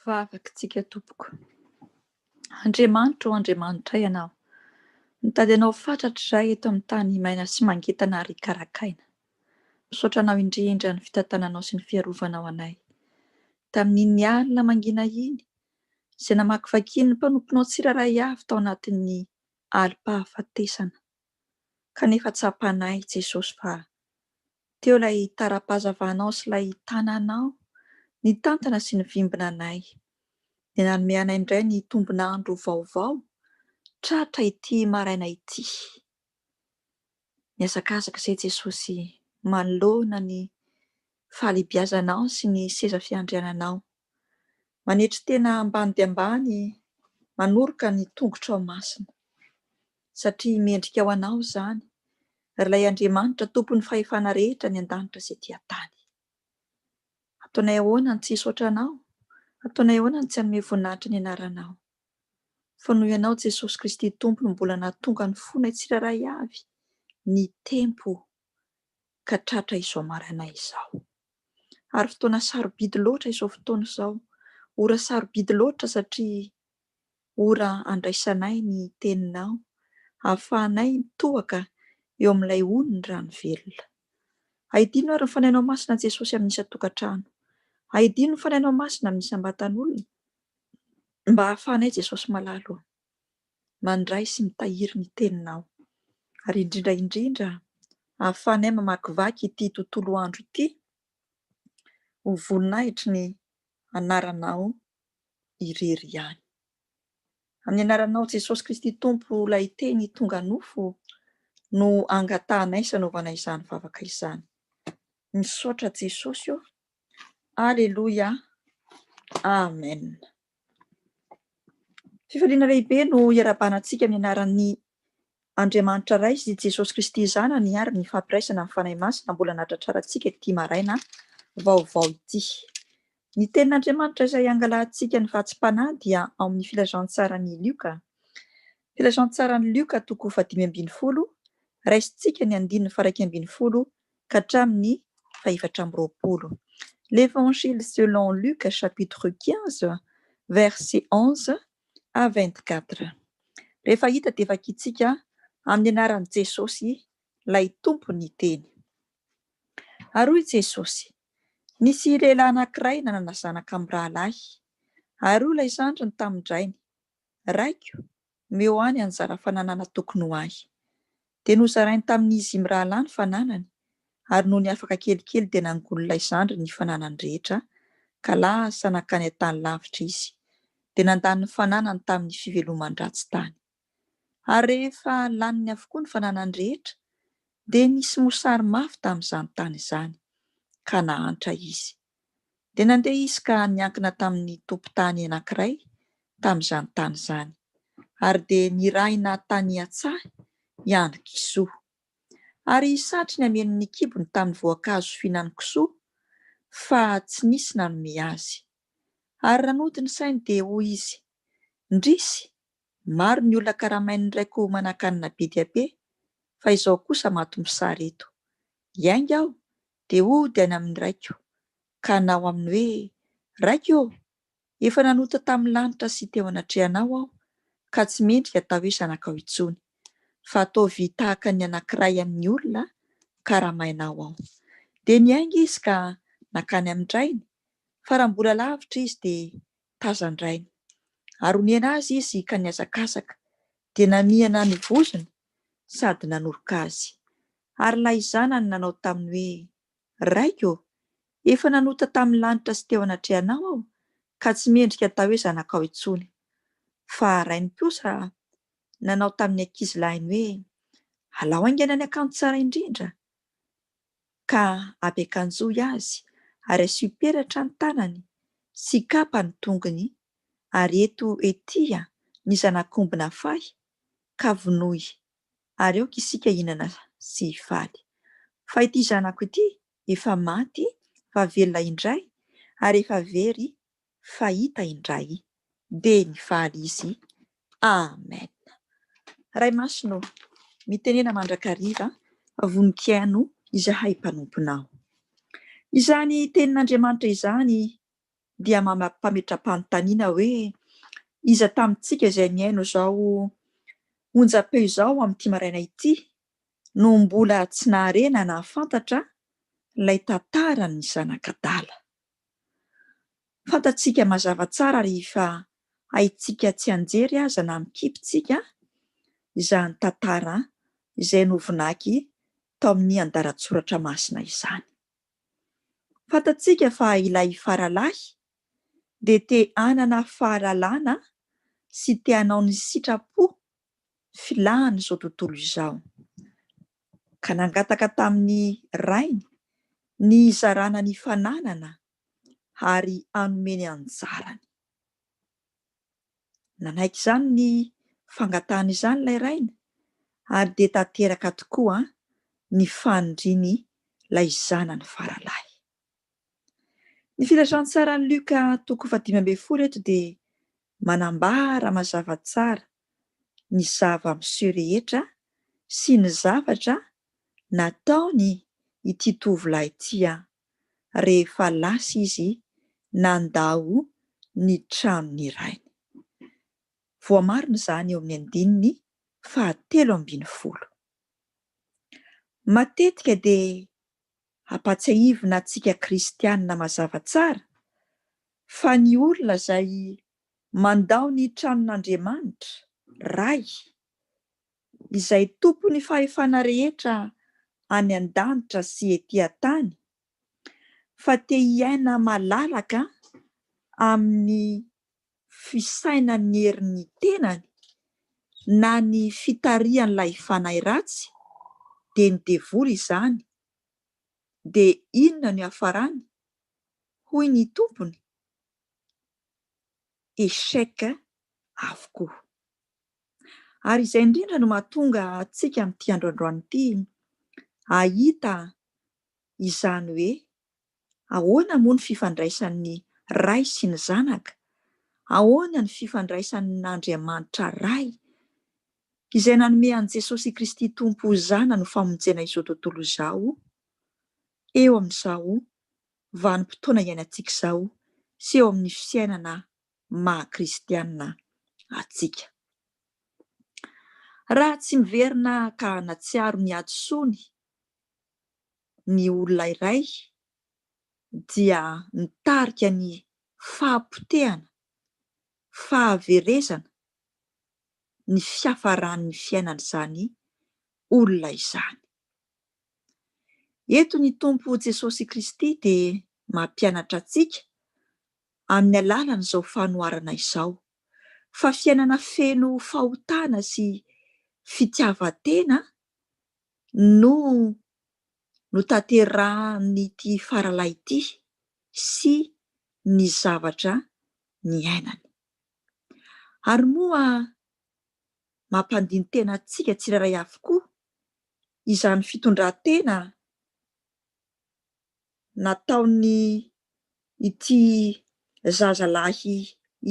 Vavakantsika tompoko. Andriamanitra o Andriamanitra ianao. Mitady anao fatratra izahay eto amin'ny tany maina sy mangitana ary karakaina. Misaotra anao indrindra ny fitantananao sy ny fiarovanao anay. Tamin'iny alina mangina iny, izay namakivaky ny mpanomponao tsiraray avy tao anatin'ny alim-pahafatesana. Kanefa tsapanay Jesosy fa teo ilay tara-pahazavanao sy ilay tananao nitantana sy nivimbina anay. Dia nanome anay indray ny tombonandro vaovao tratra ity maraina ity. Miazakazaka izay Jesosy manoloana ny fahalehibiazanao sy ny seza fiandriananao. Manetry tena ambany dia ambany, manoroka ny tongotrao masina. Satria mendrika ho anao izany, ary ilay Andriamanitra tompon'ny fahefana rehetra ny an-danitra sy etỳ an-tany. Ataonay ahoana ny tsy hisaotra anao? Ataonay ahoana ny tsy hanome voninahitra ny anaranao? Fa noho ianao Jesosy Kristy Tompony mbola nahatonga ny fonay tsiraray avy ny tempo ka tratra izao maraina izao. Ary fotoana sarobidy loatra izao fotoana izao. Ora sarobidy loatra satria ora andraisanay ny teninao, ahafahanay mitohaka eo amin'ilay on'ny rano velona. Ahidino ary ny fanainao masina Jesosy amin'ny isan-tokantrano. Ahidino ny fanainao masina amin'ny isam-batan'olona, mba ahafahanay Jesosy malalo mandray sy mitahiry ny teninao. Ary indrindra indrindra ahafahanay mamakivaky ity tontolo andro ity ho voninahitry ny anaranao irery ihany. Amin'ny anaranao Jesosy Kristy Tompo ilay teny tonga nofo no angatahanay sy anaovanay izany vavaka izany. Misaotra Jesosy io. Aleloia. Amen. Fifaliana lehibe no iarabanantsika amin'ny anaran'ny Andriamanitra iray sy Jesosy Kristy zanany ary ny fampiraisana amin'ny fanahy masina mbola nahatratrarantsika ity maraina vaovao ity. Ny tenin'Andriamanitra izay angalahantsika ny vahatsim-panahy dia ao amin'ny filazantsarany Lioka. Filazantsarany Lioka toko 5:20, raisintsika ny 1:20 ka hatramin'ny 4:20. L'Évangile selon Luc, chapitre 15, verset 11 à 24. Rehefa hita dia vakiantsika amin'ny anaran'i Jesosy ilay tompony teny. Ary hoy Jesosy: nisy lehilahy anankiray nanana zanaka amin'ny rahalahy, ary ilay zandriny tamin'indrainy, raiko meo any anjara fananana tokony ho ahy. Dia nozarainy tamin'izy mirahalahy ny fananany, ary noho ny afaka kelikely dia nangolo ilay zandriny ny fananany rehetra, ka lasa nakany an-tany lavitra izy, dia nandany ny fananany tamin'ny fiveloman-dratsy tany. Ary rehefa laniny avokoa ny fananany rehetra, dia nisy mosary mafy tamin'izany tany izany, ka nahantra izy. Dia nandeha izy ka niankina tamin'ny tompon-tany anankiray tamin'izany tany izany, ary dia nirahina tany an-tsahy hiandry kisoa. Ary satry ny hameno ny kibony tamin'ny voankazo fihinany kisoa, fa tsy nisy nanome azy. Ary ranody ny sainy dia hoy izy: ndrisy, maro ny olona karamain'ny raiko manan-kanina be dia be, fa izao kosa maty mosary eto. Hiainga aho dia hody any amin'ny raiko, ka nao aminy hoe: raiko, efa nanota tamin'ny lanitra sy teo anatrehanao aho, ka tsy mendrika atao hoe zanakao intsony, fa ataovy tahaka ny anankiray amin'ny olona karamainao aho. Dia niainga izy ka nakany amin-drainy, fa raha mbola lavitra izy dia tazan-drainy. Ary omena azy izy ka niazakazaka, dia namihana ny vozony sady nanoroka azy. Ary ilay zanany nanao taminy hoe: raiko, efa nanota tamin'ny lanitra sy teo anatrehanao aho, ka tsy mendrika atao hoe zanakao intsony. Fa rainy kosa nanao tamin'ny ankizilahiny hoe: alao aingana ny akanjo tsara indrindra, ka ampiakanjoy azy, ary asio peratra ny tanany sy kapa ny tongony, ary eto etỳ ny zanak'ombina fahy, ka vonoy ary aoka isika hinana sy hifaly. Fa ity zanako ity efa maty fa velona indray ary efa very fahita indray, dia nifaly izy. Amen. Ray Masino, mitenena mandrakariva, voninkaino izahay mpanomponao. Izany tenin'Andriamanitra izany dia mampametram-panontaniana hoe iza tamintsika izay miaino izao onjam-peo izao amin'ity maraina ity no mbola tsy naharena na fantatra ilay tantara ny zanak'Adala. Fantatsika mazava tsara rehefa haitsika tsy anjery aza na mikipitsika izany tantara izay novonaky tao amin'ny andaratsoratra masina izany. Fantatsika fa ilay faralahy dia te hanana fahalalana sy te hanao ny sitrapo filahany izao tontolo izao, ka nangataka tamin'ny rainy ny zarana ny fananana ary hanomeny anjarany. Nanaiky izany ny fangatahana izany ilay rainy ary dia tanteraka tokoa ny fanindriny ilay zanany faralahy. Ny filazantsarany Luka 5:10 eto dia manambara mazava tsara ny zava-miseho rehetra sy ny zavatra nataony ity tovolahy ity rehefa lasa izy nandao ny tranony rainy. Voamarina izany eo amin'ny 7:10. Matetika dia hampatsiahivina antsika kristianina mazava tsara fa ny olona izay mandao ny tranon'Andriamanitra ray, izay tompony fahefana rehetra any an-danitra sy etỳ an-tany, fa te hiaina malalaka amin'ny fisainan'ny herin'ny tenany na ny fitarihan'ilay fanahy ratsy dia ny devoly izany, dia inona no hafarany? Hoy ny tompony, esheka avokoa. Ary izay indrindra no mahatonga antsika amin'ity androandroany ity hahita izany hoe ahoana moa ny fifandraisan'ny ray sy ny zanaka, ahoana ny fifandraisan'Andriamanitra ray izay nanome an'i Jesosy Kristy Tompo Zana no famonjena izao tontolo izao, eo amin'izao vanim-potoana iainantsika izao sy eo amin'ny fiainana maha-kristianina antsika. Raha tsy miverina ka natsiaro ny adosony ny olona iray dia nitarika ny fahampotehana, fahaverezana, ny fiafaran'ny fiainan'izany olona izany. Eto ny Tompo Jesosy Kristy dia mampianatra antsika amin'ny alalan'izao fanoharana izao fa fiainana feno fahotana sy fitiavan-tena no notanterahany'ity faralahy ity sy ny zavatra niainany. Ary moa mampandiny tena antsika tsirairay avokoa izany fitondran-tena nataony ity zazalahy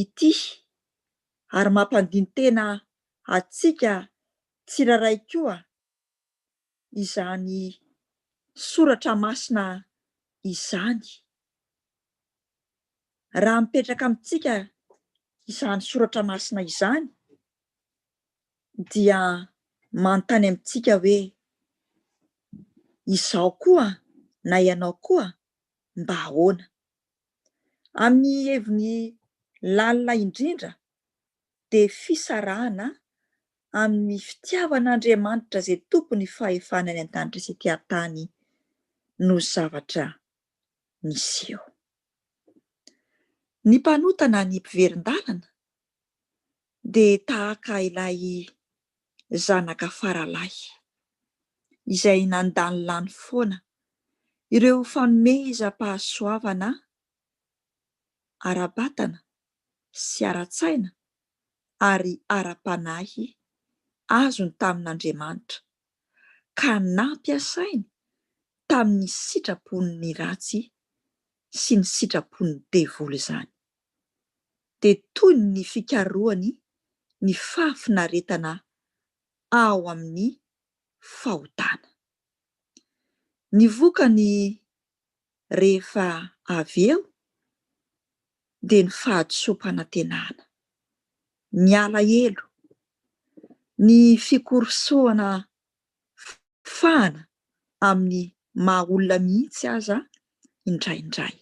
ity, ary mampandiny tena antsika tsirairay koa izany soratra masina izany. Raha mipetraka amintsika izany soratra masina izany dia manontany amintsika hoe izaho koa na ianao koa mba ahoana? Amin'ny heviny lalina indrindra dia fisarahana amin'ny fitiavan'Andriamanitra izay tompony fahefanany an-danitra sy etỳ an-tany no zavatra miseho. Ny mpanotana ny mpiverin-dalana dia tahaka ilay zanaka faralahy izay nandany lany foana ireo fanomezam-pahasoavana ara-batana sy ara-tsaina ary ara-panahy azony tamin'Andriamanitra ka nampiasainy tamin'ny sitrapon'ny ratsy sy ny sitrapon'ny devoly izany. Dia toy ny fikarohany ny fahafinaretana ao amin'ny fahotana. Ny vokany rehefa avy eo dia ny fahadisom-panantenana, ny alahelo, ny fikorosoana fahana amin'ny maha olona mihitsy aza indraindray.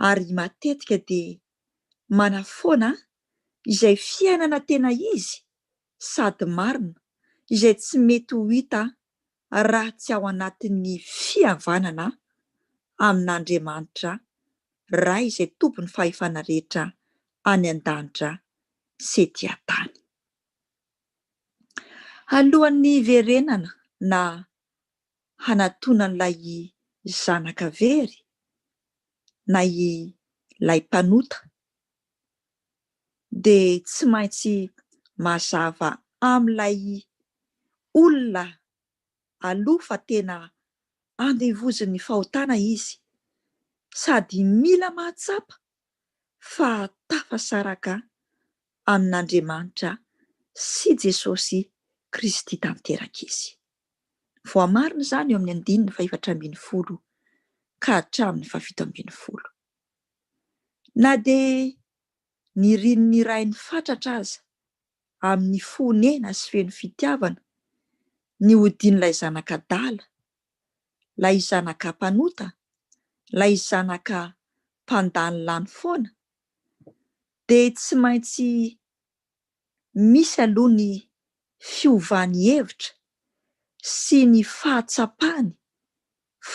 Ary matetika dia manafoana izay fiainana tena izy sady marina izay tsy mety ho hita raha tsy ao anatin'ny fihavanana amin'Andriamanitra Ray izay tompon'ny fahefana rehetra any an-danitra sy ety an-tany. Alohan'ny verenana na hanatonan'ilay zanaka very na ilay mpanota dia tsy maintsy mazava amin'ilay olona aloha fa tena andevozan'ny fahotana izy, sady mila mahatsapa fa tafasaraka amin'Andriamanitra sy Jesosy Kristy tanteraka izy. Voamarina izany eo amin'ny 14:10 ka hatramin'ny 17:10. Na dia nirinin'ny Ray ny fatratra aza amin'ny fonena sy feno fitiavana ny odian'ilay zanaka adala, ilay zanaka mpanota, ilay zanaka mpandany lany foana, dia tsy maintsy misy aloha ny fiovany hevitra sy ny fahatsapany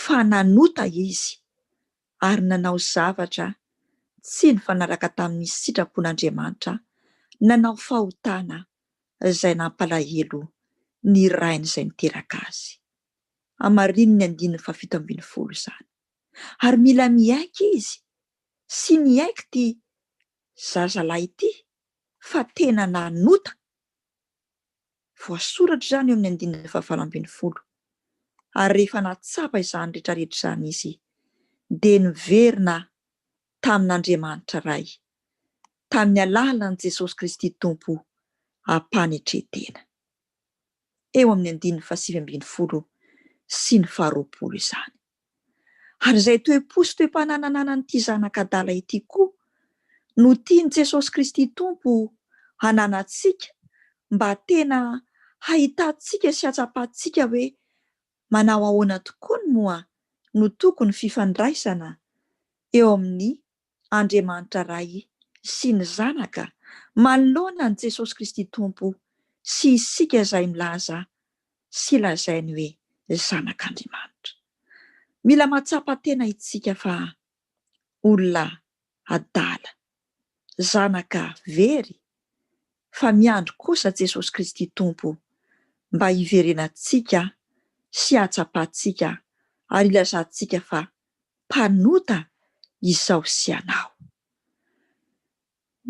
fa nanota izy ary nanao zavatra tsy nifanaraka tamin'ny sitrapon'Andriamanitra, nanao fahotana izay nampalahelo ny rainy izay niteraka azy. Amarininy 17:10 izany. Ary mila miaika izy sy miaika ity zazalahy ity fa tena nanota. Voasoratra izany eo amin'ny 19:20. Ary rehefa natsapa izany rehetrarehetra izany izy dia niverina tamin'Andriamanitra Ray, tamin'ny alalan'i Jesosy Kristy Tompo hampany hatretena. Eo amin'ny 19:20 sy ny 20 izany. Ary izay toe-po sy toe-pananananan'ity zanaka adala ity koa no tian'i Jesosy Kristy Tompo hananantsika mba tena hahitantsika sy hatsapantsika hoe manao ahoana tokoa moa no tokony fifandraisana eo amin'ny Andriamanitra Ray sy ny zanaka manoloana an'i Jesosy Kristy Tompo sy isika izay milaza sy lazainy hoe zanak'Andriamanitra. Mila matsapa tena itsika fa olona adala, zanaka very, fa miandry kosa Jesosy Kristy Tompo mba hiverenantsika sy hatsapantsika ary ilazantsika fa mpanota izao sy anao.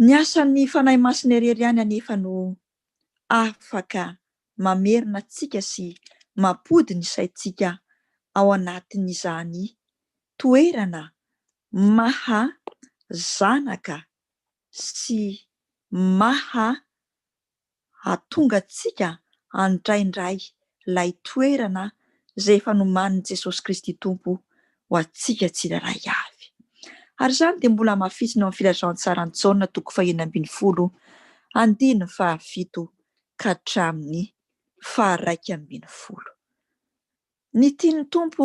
Ny asan'ny fanahy masina irery ihany anefa no afaka mamerina antsika sy mampody ny saintsika ao anatin'izany toerana maha zanaka sy maha hatonga antsika handraindray ilay toerana izay efa nomanin'i Jesosy Kristy Tompo ho antsika tsirairay avy. Ary izany dia mbola mahafisina ao amin'ny filazantsara Jaona 2:12 andininy 7 ka hatramin'ny 1:20. Ny tian'ny Tompo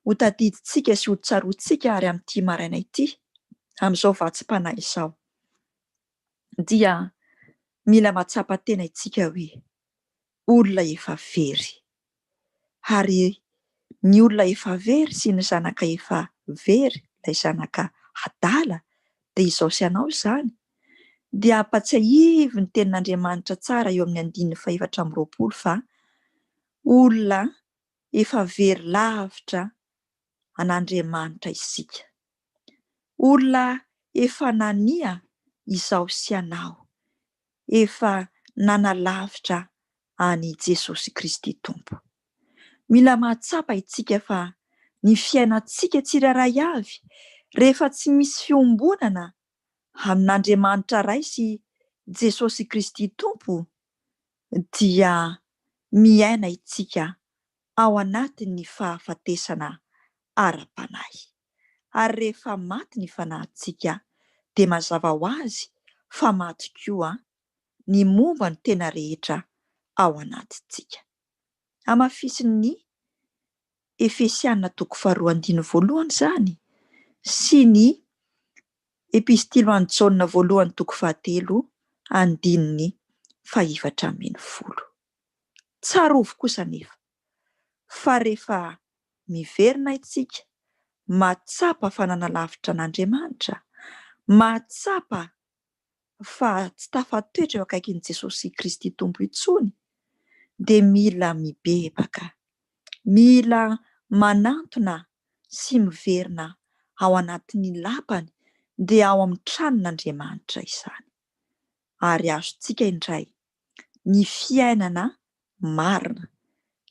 ho tadidintsika sy ho tsaroantsika ary amin'ity maraina ity, amin'izao vatsim-panahy izao, dia mila matsapa tena itsika hoe olona efa very. Ary ny olona efa very sy ny zanaka efa very, ilay zanaka adala, dia izao sy anao izany, dia ampatsiahivo ny tenin'Andriamanitra tsara eo amin'ny 4:20 fa olona efa very lavitra an'Andriamanitra isika. Olona efa nania izao sy anao, efa nanalavitra any Jesosy Kristy Tompo. Mila mahatsapa itsika fa ny fiainantsika tsirairay avy rehefa tsy misy fiombonana amin'Andriamanitra iray sy Jesosy Kristy Tompo dia miaina itsika ao anatin'ny fahafatesana ara-panahy. Ary rehefa maty ny fanahintsika dia mazava ho azy fa maty koa ny momba ny tena rehetra ao anatintsika. Amafisin'ny Efesianina 2:1 izany sy ny Epistilo any Jaona 1:2-7. Tsarovy kosa anefa fa rehefa miverina itsika, mahatsapa fa nanalavitra an'Andriamanitra, mahatsapa fa tsy tafatoetra eo akaikin'i Jesosy Kristy Tompo intsony, dia mila mibebaka, mila manantona sy miverina ao anatin'ny lapany dia ao amin'ny tranon'Andriamanitra izany. Ary azontsika indray ny fiainana marina,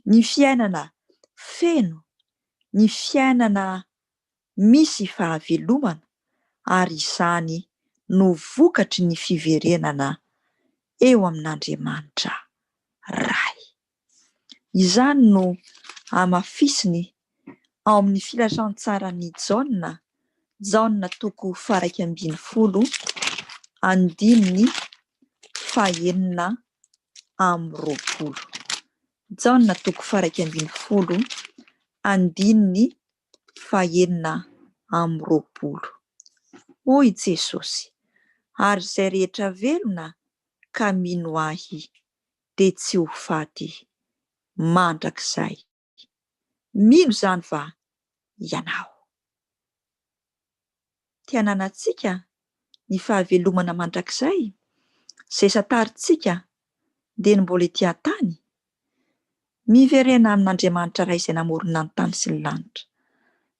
ny fiainana feno, ny fiainana misy fahavelomana, ary izany no vokatry ny fiverenana eo amin'Andriamanitra ray. Izany no amafisiny ao amin'ny filazantsarany Jaona 2:12, andininy 9-20. Jaona 2:12, andininy 9-20. Hoy Jesosy: ary izay rehetra velona ka mino ahy dia tsy ho faty mandrakizay. Mino izany va ianao? Tiananantsika ny fahavelomana mandrakizay, izay santarintsika dia ny mbola etỳ an-tany. Miverena amin'Andriamanitra iray izay namorona ny tany sy ny lanitra,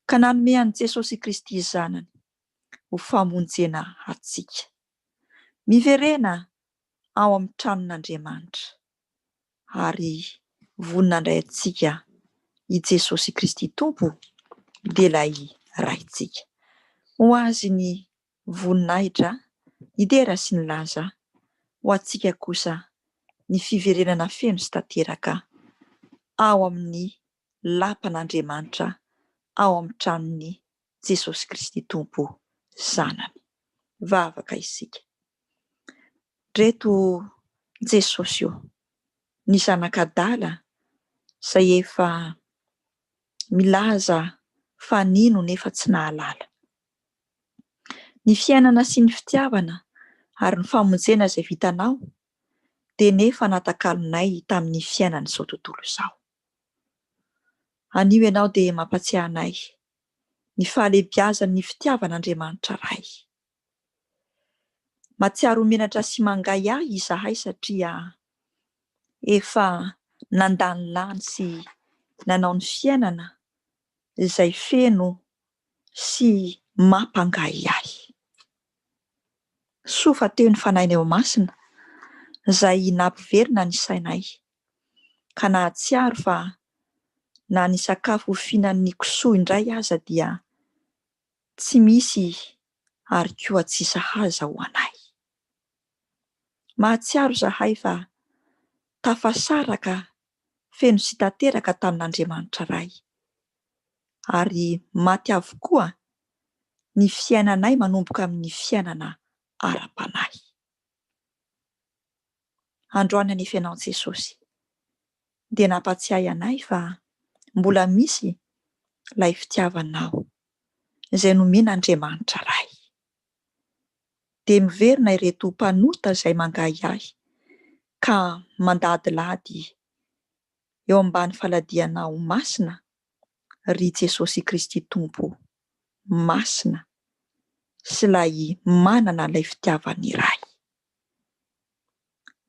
ka nanome an'i Jesosy Kristy zanany ho famonjena antsika. Miverena ao amin'ny tranon'Andriamanitra ary vonina indray antsika i Jesosy Kristy Tompo dia ilay raintsika. Ho azy ny voninahitra, ny dera sy ny laza, ho antsika kosa ny fiverenana feno sy tanteraka ao amin'ny lapan'Andriamanitra, ao amin'ny tranon'ny Jesosy Kristy Tompo zanany. Vavaka isika. Reto Jesosy io, ny zanak'adala izay efa milaza fa nino nefa tsy nahalala. Ny fiainana sy ny fitiavana ary ny famonjena izay vitanao dia nefa natakalonay tamin'ny fiainan'izao tontolo izao. Anio ianao dia mampatsiahy anay ny fahalebiazan'ny fitiavan'Andriamanitra ray. Mahatsiaro menatra sy mangay ahy izahay satria efa nandany lany sy nanao ny fiainana izay feno sy mampangay ahy. Soa fa teo ny fanahinay ao masina izay nampiverina ny sainay, ka nahatsiaro fa na ny sakafo fihinan'ny kisoa indray aza dia tsy misy ary koa tsy sahaza ho anay. Mahatsiaro izahay fa tafasaraka feno sy tanteraka tamin'Andriamanitra ray, ary maty avokoa ny fiainanay manomboka amin'ny fiainana ara-panahy. Androany anefa ianao Jesosy dia nampatsiahy anay fa mbola misy ilay fitiavanao izay nomen'Andriamanitra ray. Dia miverina ireto mpanota izay mangay ahy ka mandadilady eo ambany faladianao masina ry Jesosy Kristy Tompo masina sy ilay manana ilay fitiavany iray.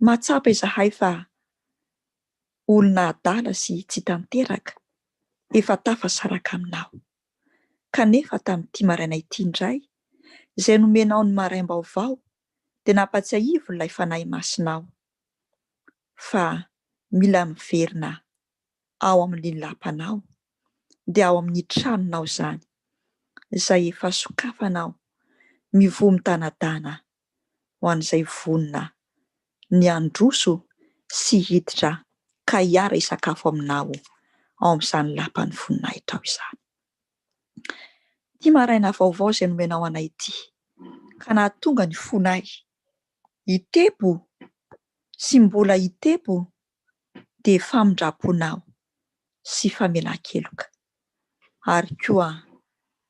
Mahatsapa izahay fa olona adala sy tsy tanteraka efa tafasaraka aminao, kanefa tamin'ity maraina ity indray izay nomenao ny maraim-baovao dia nampatsiahivo ilay fanahy masinao fa mila miverina ao amin'ny lampanao dia ao amin'ny tranonao izany izay efa sokafanao mivoha mitanadana ho an'izay vonona ny androso sy hiditra ka hiara isakafo aminao ao amin'izany lampany voninahitra ao izany. Ity maraina vaovao izay nomenao anay ity ka nahatonga ny fonay hitebo sy mbola hitebo dia famindraponao sy famelan-keloka ary koa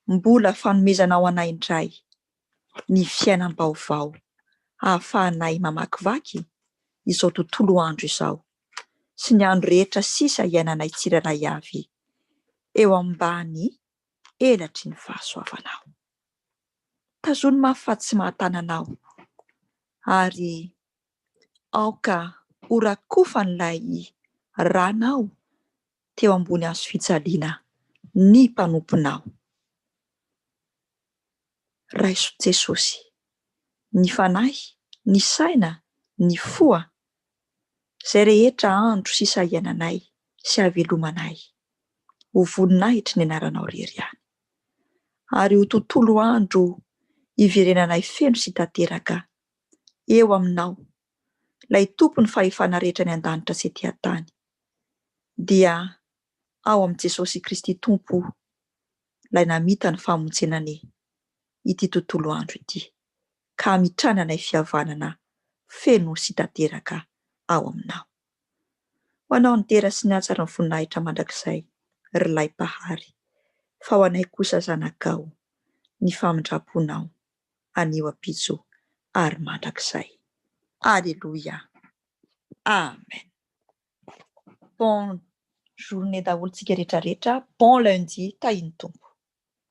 mbola fanomezanao anay indray ny fiainam-baovao ahafahanay mamakivaky izao tontolo andro izao sy ny andro rehetra sisa iainanay tsirairay avy eo ambany elatry ny fahasoavanao. Tazony mahafaty sy mahatananao ary aoka horakofan'ilay ranao teo ambony hazo fijaliana ny mpanomponao. Raiso Jesosy, ny fanahy, ny saina, ny foa, izay rehetra andro sisa iainanay sy havelomanay, ho voninahitry ny anaranao irery ihany. Ary ho tontolo andro hiverenanay feno sy tanteraka eo aminao, ilay tompony fahefana rehetra ny an-danitra sy etỳ an-tany, dia ao amin'i Jesosy Kristy Tompo ilay namita ny famonjenany ity tontolo andro ity, ka mitrananay fihavanana feno sy tanteraka ao aminao. Ho anao ny tera sy ny hatsara ny voninahitra mandrakizay ry Laim-pahary, fa ho anay kosa zanakao ny famindraponao anio ampitso ary mandrakizay. Alléluia. Amen. Bon journée daholo tsika rehetra rehetra. Bon lundi, tahiny tompo.